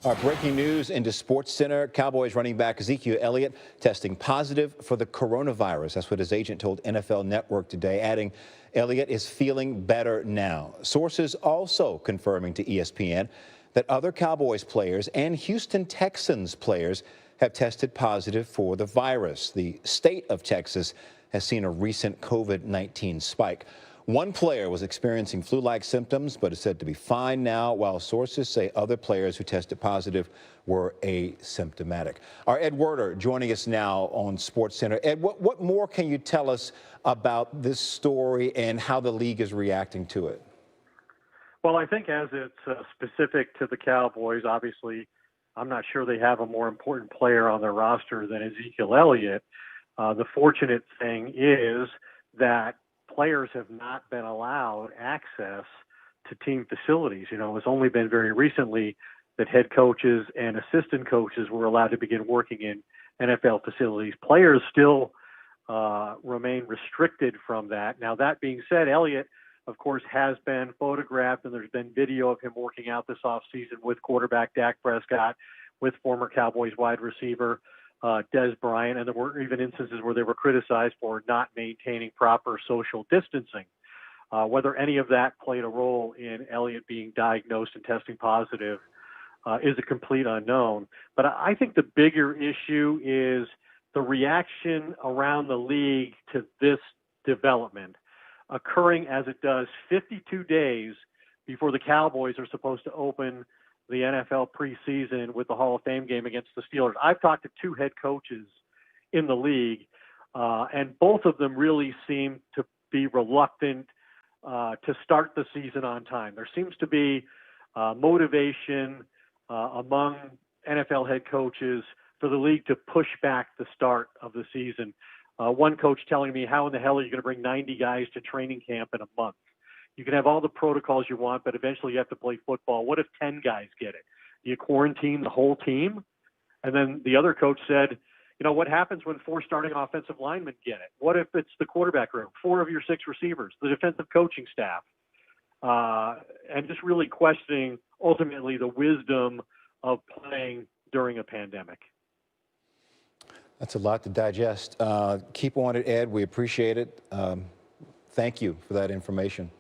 Our breaking news into Sports Center. Cowboys running back Ezekiel Elliott testing positive for the coronavirus. That's what his agent told NFL Network today, adding Elliott is feeling better now. Sources also confirming to ESPN that other Cowboys players and Houston Texans players have tested positive for the virus. The state of Texas has seen a recent COVID-19 spike. One player was experiencing flu-like symptoms, but is said to be fine now, while sources say other players who tested positive were asymptomatic. Our Ed Werder joining us now on SportsCenter. Ed, what more can you tell us about this story and how the league is reacting to it? Well, I think as it's specific to the Cowboys, obviously, I'm not sure they have a more important player on their roster than Ezekiel Elliott. The fortunate thing is that players have not been allowed access to team facilities. You know, it's only been very recently that head coaches and assistant coaches were allowed to begin working in NFL facilities. Players still remain restricted from that. Now, that being said, Elliott, of course, has been photographed, and there's been video of him working out this offseason with quarterback Dak Prescott, with former Cowboys wide receiver Des Bryant, and there were even instances where they were criticized for not maintaining proper social distancing. Whether any of that played a role in Elliott being diagnosed and testing positive is a complete unknown. But I think the bigger issue is the reaction around the league to this development occurring as it does 52 days before the Cowboys are supposed to open the NFL preseason with the Hall of Fame game against the Steelers. I've talked to two head coaches in the league, and both of them really seem to be reluctant to start the season on time. There seems to be motivation among NFL head coaches for the league to push back the start of the season. One coach telling me, how in the hell are you going to bring 90 guys to training camp in a month? You can have all the protocols you want, but eventually you have to play football. What if 10 guys get it? Do you quarantine the whole team? And then the other coach said, you know, what happens when 4 starting offensive linemen get it? What if it's the quarterback room, 4 of your 6 receivers, the defensive coaching staff? And just really questioning, ultimately, the wisdom of playing during a pandemic. That's a lot to digest. Keep on it, Ed. We appreciate it. Thank you for that information.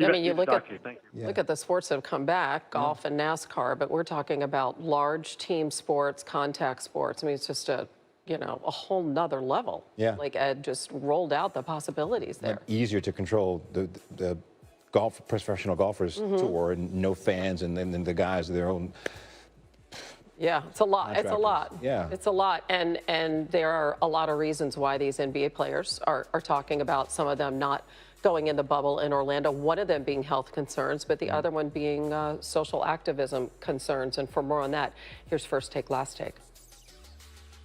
I mean, you look at the sports that have come back, golf and NASCAR, but we're talking about large team sports, contact sports. I mean, it's just a whole nother level. Yeah. Like Ed just rolled out the possibilities there. Like easier to control the professional golfers tour, and no fans, and then the guys of their own. Yeah, it's a lot. It's a lot. Yeah. It's a lot. And there are a lot of reasons why these NBA players are talking about some of them not going in the bubble in Orlando, one of them being health concerns, but the other one being social activism concerns. And for more on that, here's First Take, Last Take.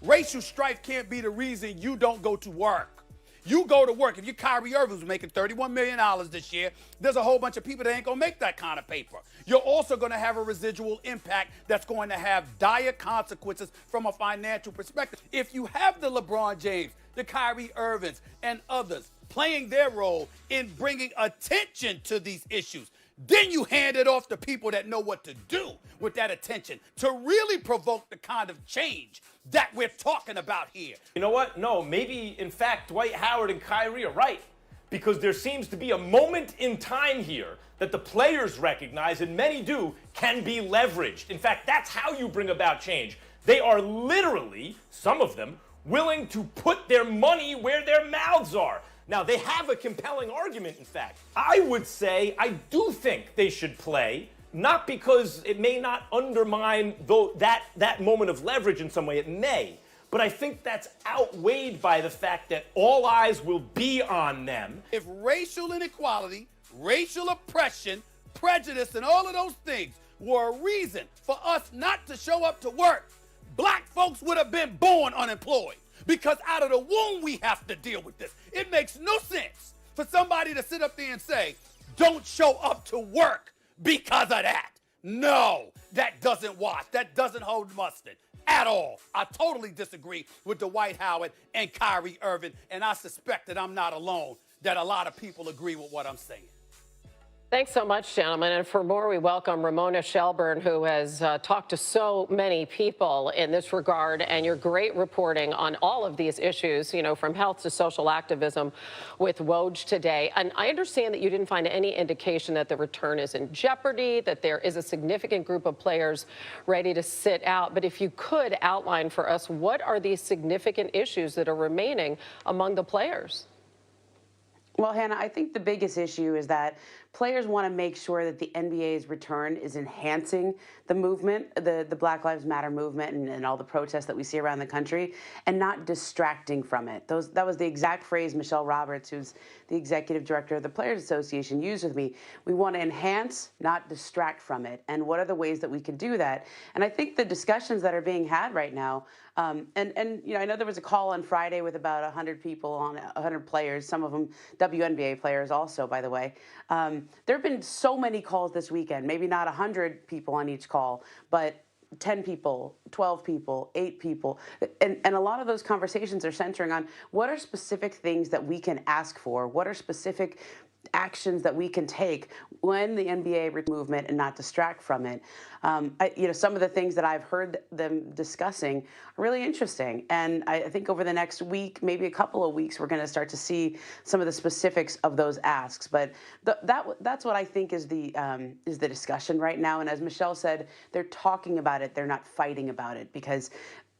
Racial strife can't be the reason you don't go to work. You go to work. If you're Kyrie Irving, who's making $31 million this year, there's a whole bunch of people that ain't going to make that kind of paper. You're also going to have a residual impact that's going to have dire consequences from a financial perspective. If you have the LeBron James, the Kyrie Irvings, and others playing their role in bringing attention to these issues, then you hand it off to people that know what to do with that attention to really provoke the kind of change that we're talking about here. You know what? No, maybe, in fact, Dwight Howard and Kyrie are right, because there seems to be a moment in time here that the players recognize, and many do, can be leveraged. In fact, that's how you bring about change. They are literally, some of them, willing to put their money where their mouths are. Now, they have a compelling argument, in fact. I would say I do think they should play, not because it may not undermine that moment of leverage in some way. It may. But I think that's outweighed by the fact that all eyes will be on them. If racial inequality, racial oppression, prejudice, and all of those things were a reason for us not to show up to work, black folks would have been born unemployed. Because out of the womb, we have to deal with this. It makes no sense for somebody to sit up there and say, don't show up to work because of that. No, that doesn't wash. That doesn't hold mustard at all. I totally disagree with Dwight Howard and Kyrie Irving, and I suspect that I'm not alone, that a lot of people agree with what I'm saying. Thanks so much, gentlemen. And for more, we welcome Ramona Shelburne, who has talked to so many people in this regard, and your great reporting on all of these issues, you know, from health to social activism with Woj today. And I understand that you didn't find any indication that the return is in jeopardy, that there is a significant group of players ready to sit out. But if you could outline for us, what are these significant issues that are remaining among the players? Well, Hannah, I think the biggest issue is that players want to make sure that the NBA's return is enhancing the movement, the Black Lives Matter movement, and all the protests that we see around the country, and not distracting from it. That was the exact phrase Michelle Roberts, who's the executive director of the Players Association, used with me. We want to enhance, not distract from it. And what are the ways that we can do that? And I think the discussions that are being had right now, and you know, I know there was a call on Friday with about 100 people on 100 players, some of them WNBA players also, by the way. There have been so many calls this weekend, maybe not 100 people on each call, but 10 people, 12 people, 8 people. And a lot of those conversations are centering on what are specific things that we can ask for? What are specific actions that we can take when the NBA movement and not distract from it? You know, some of the things that I've heard them discussing are really interesting. And I think over the next week, maybe a couple of weeks, we're going to start to see some of the specifics of those asks. But that's what I think is the discussion right now. And as Michelle said, they're talking about it. They're not fighting about it, because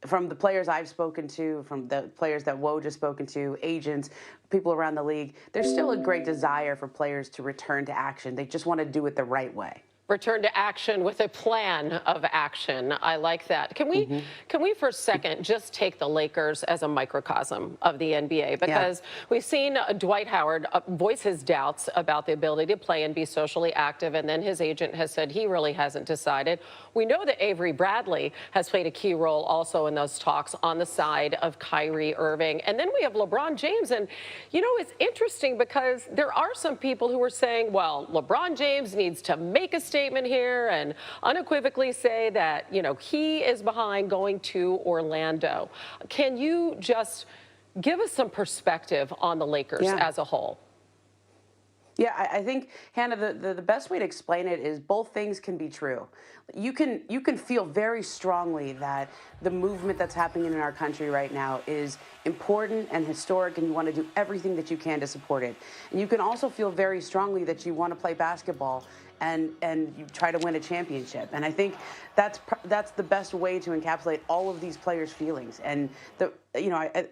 from the players I've spoken to, from the players that Woj has spoken to, agents, people around the league, there's still a great desire for players to return to action. They just want to do it the right way. Return to action with a plan of action. I like that. Can we for a second just take the Lakers as a microcosm of the NBA? Because we've seen Dwight Howard voice his doubts about the ability to play and be socially active, and then his agent has said he really hasn't decided. We know that Avery Bradley has played a key role also in those talks on the side of Kyrie Irving. And then we have LeBron James. And, you know, it's interesting because there are some people who are saying, well, LeBron James needs to make a statement here and unequivocally say that, you know, he is behind going to Orlando. Can you just give us some perspective on the Lakers as a whole? Yeah, I think, Hannah, the best way to explain it is both things can be true. You can feel very strongly that the movement that's happening in our country right now is important and historic, and you want to do everything that you can to support it. And you can also feel very strongly that you want to play basketball and you try to win a championship. And I think that's the best way to encapsulate all of these players' feelings. And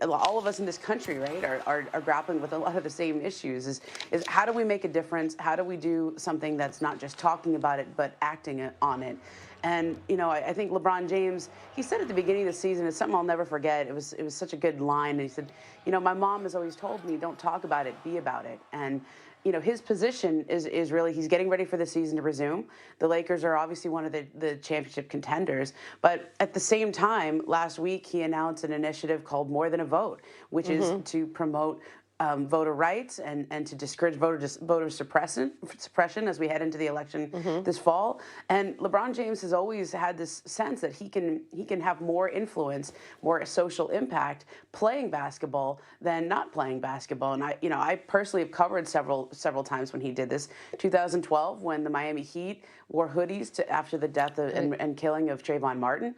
all of us in this country, right, are grappling with a lot of the same issues. Is how do we make a difference? How do we do something that's not just talking about it but acting on it? And you know, I think LeBron James, he said at the beginning of the season, it's something I'll never forget. It was such a good line. And he said, you know, my mom has always told me, don't talk about it, be about it. And you know, his position is really, he's getting ready for the season to resume. The Lakers are obviously one of the championship contenders. But at the same time, last week, he announced an initiative called More Than a Vote, which is to promote voter rights and to discourage voter suppression as we head into the election this fall. And LeBron James has always had this sense that he can have more influence, more social impact playing basketball than not playing basketball. And I personally have covered several times when he did this. 2012, when the Miami Heat wore hoodies after the death and killing of Trayvon Martin.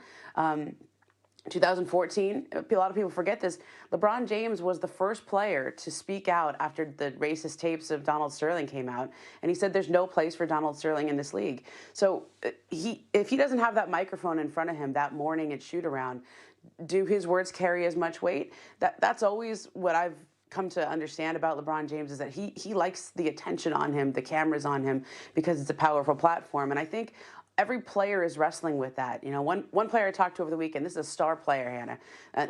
2014, a lot of people forget this, LeBron James was the first player to speak out after the racist tapes of Donald Sterling came out, and he said there's no place for Donald Sterling in this league. So if he doesn't have that microphone in front of him that morning at shoot-around, do his words carry as much weight? That's always what I've come to understand about LeBron James, is that he likes the attention on him, the cameras on him, because it's a powerful platform. And I think every player is wrestling with that. You know, one player I talked to over the weekend, this is a star player, Hannah,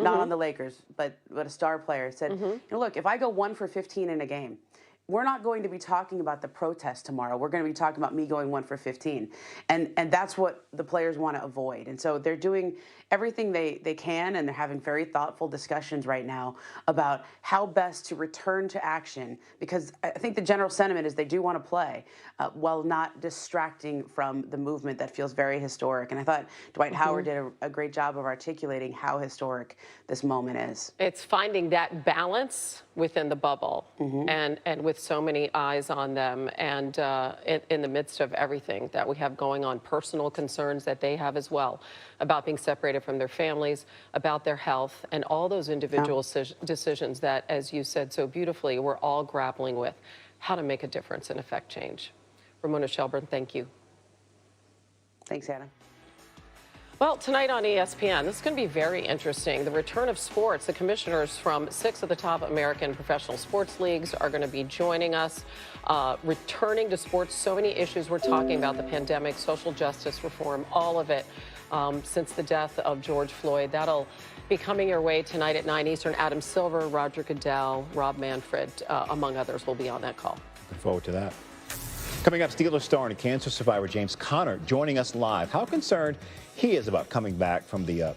not on the Lakers, but a star player, said, you know, look, if I go 1 for 15 in a game, we're not going to be talking about the protest tomorrow. We're going to be talking about me going 1 for 15. And that's what the players want to avoid. And so they're doing everything they can, and they're having very thoughtful discussions right now about how best to return to action, because I think the general sentiment is they do want to play while not distracting from the movement that feels very historic. And I thought Dwight Howard did a great job of articulating how historic this moment is. It's finding that balance within the bubble and with so many eyes on them and in the midst of everything that we have going on, personal concerns that they have as well about being separated from their families, about their health, and all those individual decisions that, as you said so beautifully, we're all grappling with, how to make a difference and affect change. Ramona Shelburne, thank you. Thanks, Hannah. Well, tonight on ESPN, this is going to be very interesting. The return of sports. The commissioners from 6 of the top American professional sports leagues are going to be joining us. Returning to sports, so many issues we're talking about, the pandemic, social justice reform, all of it since the death of George Floyd. That'll be coming your way tonight at 9 Eastern. Adam Silver, Roger Goodell, Rob Manfred, among others, will be on that call. Looking forward to that. Coming up, Steelers star and cancer survivor James Conner joining us live. How concerned he is about coming back from the